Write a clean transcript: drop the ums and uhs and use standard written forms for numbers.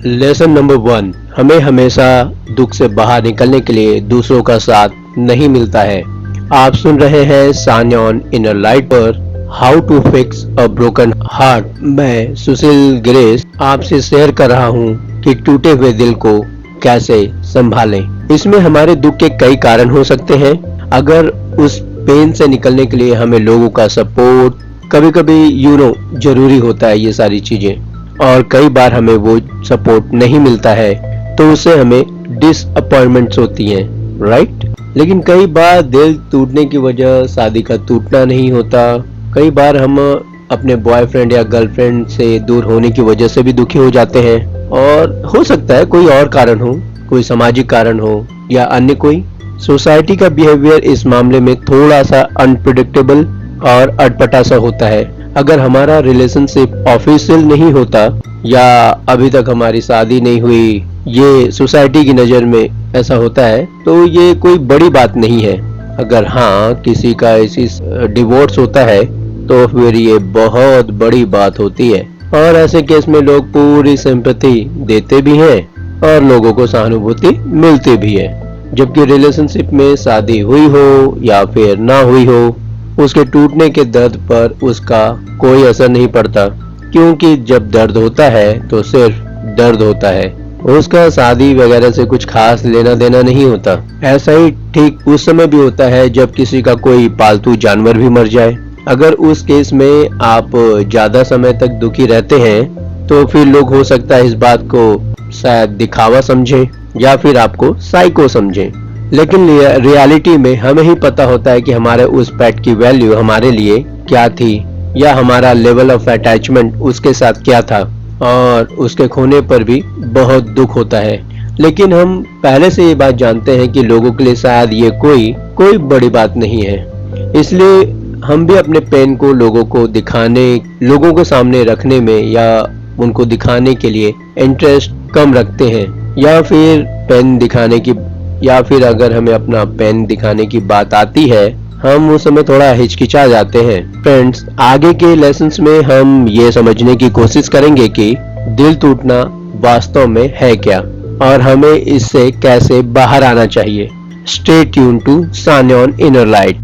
Lesson number 1, हमें हमेशा दुख से बाहर निकलने के लिए दूसरों का साथ नहीं मिलता है। आप सुन रहे हैं सान्योन इनर लाइट पर how to fix a broken heart. मैं सुशील ग्रेस आपसे शेयर कर रहा हूँ कि टूटे हुए दिल को कैसे संभालें। इसमें हमारे दुख के कई कारण हो सकते हैं। अगर उस पेन से निकलने के लिए हमें लोगों का सपोर्ट, कभी कभी जरूरी होता है ये सारी चीजें, और कई बार हमें वो सपोर्ट नहीं मिलता है तो उससे हमें डिसअपॉइंटमेंट्स होती हैं, राइट। लेकिन कई बार दिल टूटने की वजह शादी का टूटना नहीं होता। कई बार हम अपने बॉयफ्रेंड या गर्लफ्रेंड से दूर होने की वजह से भी दुखी हो जाते हैं, और हो सकता है कोई और कारण हो, कोई सामाजिक कारण हो या अन्य कोई। सोसाइटी का बिहेवियर इस मामले में थोड़ा सा अनप्रिडिक्टेबल और अटपटा सा होता है। अगर हमारा रिलेशनशिप ऑफिशियल नहीं होता या अभी तक हमारी शादी नहीं हुई, ये सोसाइटी की नज़र में ऐसा होता है, तो ये कोई बड़ी बात नहीं है। अगर हाँ किसी का ऐसी डिवोर्स होता है तो फिर ये बहुत बड़ी बात होती है, और ऐसे केस में लोग पूरी सिंपैथी देते भी हैं और लोगों को सहानुभूति मिलती भी है। जबकि रिलेशनशिप में शादी हुई हो या फिर ना हुई हो, उसके टूटने के दर्द पर उसका कोई असर नहीं पड़ता, क्योंकि जब दर्द होता है तो सिर्फ दर्द होता है, उसका शादी वगैरह से कुछ खास लेना देना नहीं होता। ऐसा ही ठीक उस समय भी होता है जब किसी का कोई पालतू जानवर भी मर जाए। अगर उस केस में आप ज्यादा समय तक दुखी रहते हैं तो फिर लोग हो सकता है इस बात को शायद दिखावा समझें या फिर आपको साइको समझें। लेकिन रियलिटी में हमें ही पता होता है कि हमारे उस पेट की वैल्यू हमारे लिए क्या थी, या हमारा लेवल ऑफ अटैचमेंट उसके साथ क्या था, और उसके खोने पर भी बहुत दुख होता है। लेकिन हम पहले से ये बात जानते हैं कि लोगों के लिए शायद ये कोई बड़ी बात नहीं है, इसलिए हम भी अपने पेन को लोगों को दिखाने, लोगों के सामने रखने में या उनको दिखाने के लिए इंटरेस्ट कम रखते हैं, या फिर अगर हमें अपना पेन दिखाने की बात आती है हम उस समय थोड़ा हिचकिचा जाते हैं। फ्रेंड्स, आगे के लेसन्स में हम ये समझने की कोशिश करेंगे कि दिल टूटना वास्तव में है क्या और हमें इससे कैसे बाहर आना चाहिए। स्टे ट्यून टू सान्योन इनर लाइट।